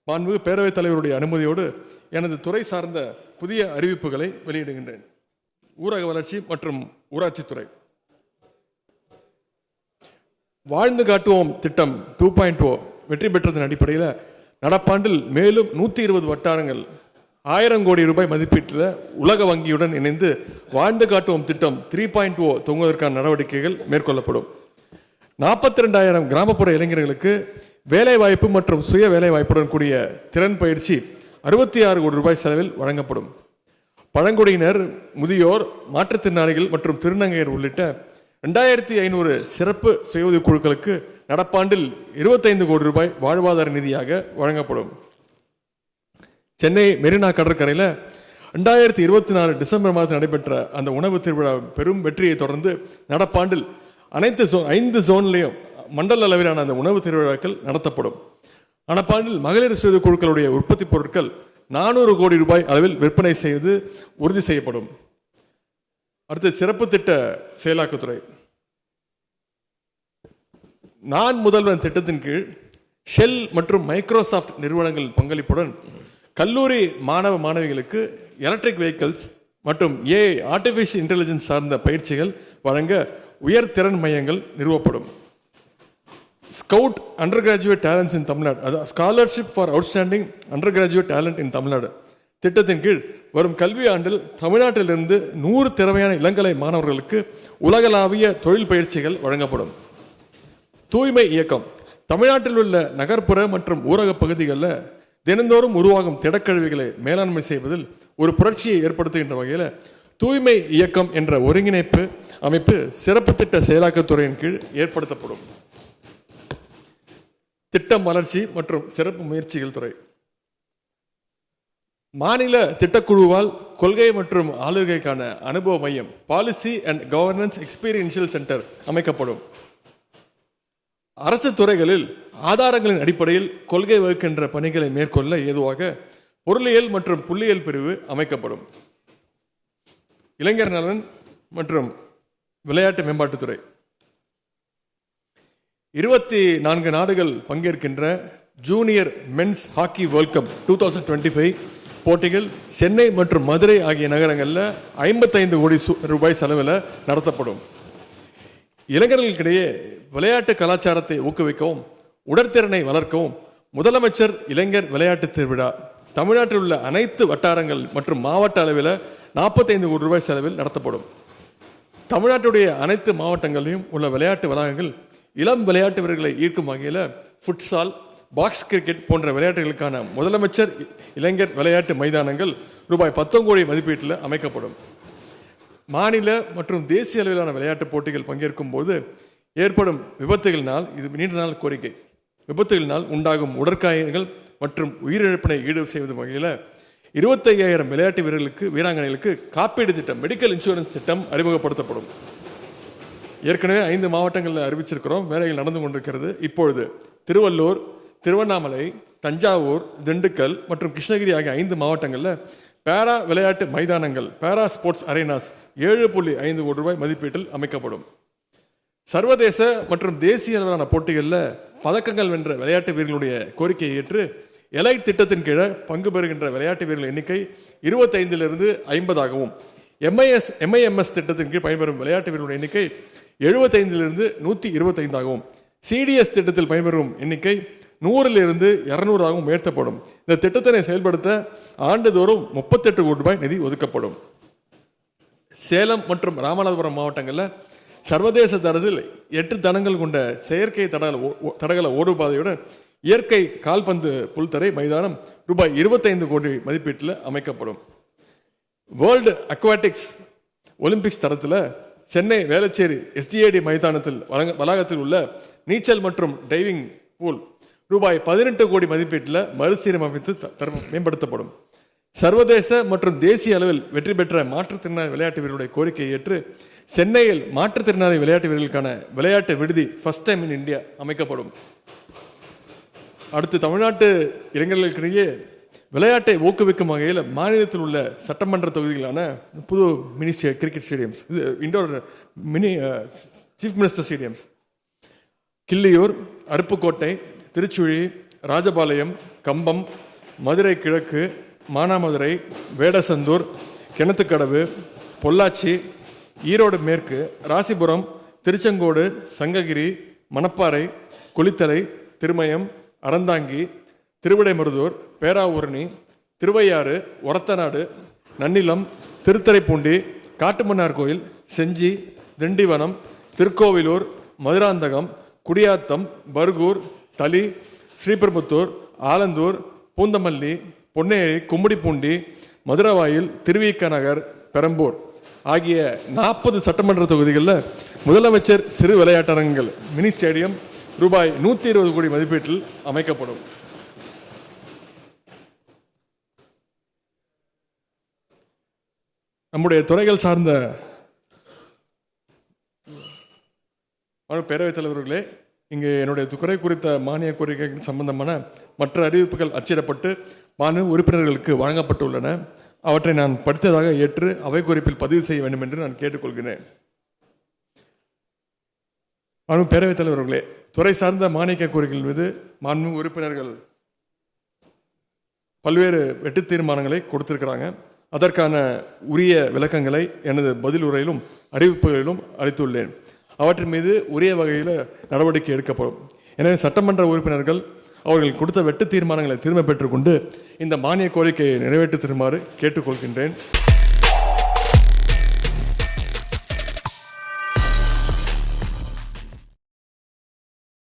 மாண்புமிகு பேரவைத் தலைவருடைய அனுமதியோடு எனது துறை சார்ந்த புதிய அறிவிப்புகளை வெளியிடுகின்றேன். ஊரக வளர்ச்சி மற்றும் ஊராட்சித்துறை. வாழ்ந்து காட்டுவோம் திட்டம் 2.0 வெற்றி பெற்றதன் அடிப்படையில் நடப்பாண்டில் மேலும் 120 வட்டாரங்கள் 1000 கோடி ரூபாய் மதிப்பீட்டில் உலக வங்கியுடன் இணைந்து வாழ்ந்து காட்டுவோம் திட்டம் 3.0 துவங்குவதற்கான நடவடிக்கைகள் மேற்கொள்ளப்படும். 42,000 கிராமப்புற இளைஞர்களுக்கு வேலைவாய்ப்பு மற்றும் சுய வேலைவாய்ப்புடன் கூடிய திறன் பயிற்சி 66 கோடி ரூபாய் செலவில் வழங்கப்படும். பழங்குடியினர், முதியோர், மாற்றுத்திறனாளிகள் மற்றும் திருநங்கையர் உள்ளிட்ட 2500 சிறப்பு சுய உதவி குழுக்களுக்கு நடப்பாண்டில் 25 கோடி ரூபாய் வாழ்வாதார நிதியாக வழங்கப்படும். சென்னை மெரினா கடற்கரையில் 2024 டிசம்பர் மாதத்தில் நடைபெற்ற அந்த உணவு திருவிழா பெரும் வெற்றியை தொடர்ந்து நடப்பாண்டில் அனைத்து 5 ஜோன்லையும் மண்டல அளவிலான அந்த உணவு திருவிழாக்கள் நடத்தப்படும். நடப்பாண்டில் மகளிர் சுய உதவி குழுக்களுடைய உற்பத்தி பொருட்கள் 400 கோடி ரூபாய் அளவில் விற்பனை செய்து உறுதி செய்யப்படும். அடுத்து சிறப்பு திட்ட செயலாக்கத்துறை. நான் முதல்வன் திட்டத்தின் கீழ் ஷெல் மற்றும் மைக்ரோசாஃப்ட் நிறுவனங்கள் பங்களிப்புடன் கல்லூரி மாணவ மாணவிகளுக்கு எலக்ட்ரிக் வெஹிக்கிள்ஸ் மற்றும் ஆர்டிஃபிஷியல் இன்டெலிஜென்ஸ் சார்ந்த பயிற்சிகள் வழங்க உயர்திறன் மையங்கள் நிறுவப்படும். Scout undergraduate talents in Tamil Nadu, அதாவது scholarship for outstanding undergraduate talent in Tamil Nadu திட்டத்தின் கீழ் வரும் கல்வி ஆண்டில் தமிழ்நாட்டிலிருந்து 100 திறமையான இளங்கலை மாணவர்களுக்கு உலகளாவிய தொழில் பயிற்சிகள் வழங்கப்படும். தூய்மை இயக்கம். தமிழ்நாட்டில் உள்ள நகர்ப்புற மற்றும் ஊரக பகுதிகளில் தினந்தோறும் உருவாகும் திடக்கழிவுகளை மேலாண்மை செய்வதில் ஒரு புரட்சியை ஏற்படுத்துகின்ற வகையில் தூய்மை இயக்கம் என்ற ஒருங்கிணைப்பு அமைப்பு சிறப்பு திட்ட செயலாக்கத்துறையின் கீழ் ஏற்படுத்தப்படும். திட்டம் வளர்ச்சி மற்றும் சிறப்பு முயற்சிகள் துறை. மாநில திட்டக்குழுவால் கொள்கை மற்றும் ஆளுகைக்கான அனுபவ மையம் policy and governance experiential centre அமைக்கப்படும். அரசு துறைகளில் ஆதாரங்களின் அடிப்படையில் கொள்கை வகுக்கின்ற பணிகளை மேற்கொள்ள ஏதுவாக பொருளியல் மற்றும் புள்ளியியல் பிரிவு அமைக்கப்படும். இளைஞர் நலன் மற்றும் விளையாட்டு மேம்பாட்டுத்துறை. 24 நாடுகள் பங்கேற்கின்ற junior men's hockey world cup 2025 போட்டிகள் சென்னை மற்றும் மதுரை ஆகிய நகரங்களில் 55 கோடி ரூபாய் செலவில் நடத்தப்படும். இளைஞர்களுக்கிடையே விளையாட்டு கலாச்சாரத்தை ஊக்குவிக்கவும் உடற்திறனை வளர்க்கவும் முதலமைச்சர் இளைஞர் விளையாட்டு திருவிழா தமிழ்நாட்டில் உள்ள அனைத்து வட்டாரங்கள் மற்றும் மாவட்ட அளவில் 45 கோடி ரூபாய் செலவில் நடத்தப்படும். தமிழ்நாட்டுடைய அனைத்து மாவட்டங்களிலும் உள்ள விளையாட்டு வளாகங்கள் இளம் விளையாட்டு வீரர்களை ஈர்க்கும் வகையில் ஃபுட்சால், பாக்ஸ் கிரிக்கெட் போன்ற விளையாட்டுகளுக்கான முதலமைச்சர் இளைஞர் விளையாட்டு மைதானங்கள் ரூபாய் 10 கோடி மதிப்பீட்டில் அமைக்கப்படும். மாநில மற்றும் தேசிய அளவிலான விளையாட்டுப் போட்டிகள் பங்கேற்கும் போது ஏற்படும் விபத்துகளினால், இது நீண்ட நாள் கோரிக்கை, விபத்துகளினால் உண்டாகும் உடற்காயங்கள் மற்றும் உயிரிழப்பினை ஈடு செய்வது வகையில் 25,000 விளையாட்டு வீரர்களுக்கு வீராங்கனைகளுக்கு காப்பீடு திட்டம், மெடிக்கல் இன்சூரன்ஸ் திட்டம் அறிமுகப்படுத்தப்படும். ஏற்கனவே 5 மாவட்டங்களில் அறிவிச்சிருக்கிறோம், வேலைகள் நடந்து கொண்டிருக்கிறது. இப்பொழுது திருவள்ளூர், திருவண்ணாமலை, தஞ்சாவூர், திண்டுக்கல் மற்றும் கிருஷ்ணகிரி ஆகிய 5 மாவட்டங்களில் பேரா விளையாட்டு மைதானங்கள், பேரா ஸ்போர்ட்ஸ் அரேனாஸ் 7.5 கோடி ரூபாய் மதிப்பீட்டில் அமைக்கப்படும். சர்வதேச மற்றும் தேசிய அளவிலான போட்டிகளில் பதக்கங்கள் வென்ற விளையாட்டு வீரர்களுடைய கோரிக்கையை ஏற்று எலைட் திட்டத்தின் கீழே பங்கு பெறுகின்ற விளையாட்டு வீரர்கள் எண்ணிக்கை 25 50ஆகவும், MIMS திட்டத்தின் கீழ் பயன்பெறும் விளையாட்டு வீரர்களுடைய எண்ணிக்கை 75 125ஆகவும், சிடிஎஸ் திட்டத்தில் பயன்பெறும் எண்ணிக்கை 100 200ஆகவும் உயர்த்தப்படும். இந்த திட்டத்தினை செயல்படுத்த ஆண்டுதோறும் 38 கோடி ரூபாய் நிதி ஒதுக்கப்படும். சேலம் மற்றும் ராமநாதபுரம் மாவட்டங்களில் சர்வதேச தரத்தில் 8 தடங்கள் கொண்ட செயற்கை தடகள ஓடுபாதையுடன் இயற்கை கால்பந்து புல்தரை மைதானம் ரூபாய் 25 கோடி மதிப்பீட்டில் அமைக்கப்படும். வேர்ல்டு அக்வாட்டிக்ஸ் ஒலிம்பிக்ஸ் தரத்தில் சென்னை வேளச்சேரி SDAD மைதானத்தில் வளாகத்தில் உள்ள நீச்சல் மற்றும் டைவிங் பூல் ரூபாய் 18 கோடி மதிப்பீட்டில் மறுசீரமைத்து மேம்படுத்தப்படும். சர்வதேச மற்றும் தேசிய அளவில் வெற்றி பெற்ற மாற்றுத்திறனாளி விளையாட்டு வீரர்களுடைய கோரிக்கையை ஏற்று சென்னையில் மாற்றுத்திறனாளி விளையாட்டு வீரர்களுக்கான விளையாட்டு விடுதி ஃபர்ஸ்ட் டைம் இன் இந்தியா அமைக்கப்படும். அடுத்து தமிழ்நாட்டு இளைஞர்களுக்கிடையே விளையாட்டை ஊக்குவிக்கும் வகையில் மாநிலத்தில் உள்ள சட்டமன்ற தொகுதிகளான புது மினி கிரிக்கெட் ஸ்டேடியம்ஸ், இது indoor mini chief minister stadiums, Killiyoor, Aruppukottai, Tiruchuli, Rajapalayam, Cumbum, Madurai கிழக்கு, மானாமதுரை, வேடசந்தூர், கிணத்துக்கடவு, பொள்ளாச்சி, ஈரோடு மேற்கு, ராசிபுரம், திருச்செங்கோடு, சங்ககிரி, மணப்பாறை, குளித்தலை, திருமயம், அறந்தாங்கி, திருவிடைமருதூர், பேராவூரணி, திருவையாறு, ஒரத்தநாடு, நன்னிலம், திருத்துறைப்பூண்டி, காட்டுமன்னார் கோயில், செஞ்சி, திண்டிவனம், திருக்கோவிலூர், மதுராந்தகம், குடியாத்தம், பர்கூர், தளி, ஸ்ரீபெரும்புத்தூர், ஆலந்தூர், பூந்தமல்லி, பொன்னேரி, கும்மிடிப்பூண்டி, மதுரவாயில், திருவிக நகர், பெரம்பூர் ஆகிய 40 சட்டமன்ற தொகுதிகளில் முதலமைச்சர் சிறு விளையாட்டரங்குகள் மினி ஸ்டேடியம் ரூபாய் 120 கோடி மதிப்பீட்டில் அமைக்கப்படும். நம்முடைய துறைகள் சார்ந்த பேரவைத் தலைவர்களே, இங்கே என்னுடைய துறை குறித்த மானிய கோரிக்கைகள் சம்பந்தமான மற்ற அறிவிப்புகள் அச்சிடப்பட்டு மாநில உறுப்பினர்களுக்கு வழங்கப்பட்டுள்ளன. அவற்றை நான் படித்ததாக ஏற்று அவை குறிப்பில் பதிவு செய்ய வேண்டும் என்று நான் கேட்டுக்கொள்கிறேன். பேரவைத் தலைவர்களே, துறை சார்ந்த மானிய கோரிக்கைகள் மீது மாண்புமிகு உறுப்பினர்கள் பல்வேறு வெட்டு தீர்மானங்களை கொடுத்திருக்கிறாங்க. அதற்கான உரிய விளக்கங்களை எனது பதில் உரையிலும் அறிவிப்புகளிலும் அளித்துள்ளேன். அவற்றின் மீது உரிய வகையில் நடவடிக்கை எடுக்கப்படும். எனவே சட்டமன்ற உறுப்பினர்கள் அவர்கள் கொடுத்த வெட்டு தீர்மானங்களை திரும்ப பெற்றுக்கொண்டு இந்த மானிய கோரிக்கையை நிறைவேற்றி தருமாறு கேட்டுக்கொள்கின்றேன்.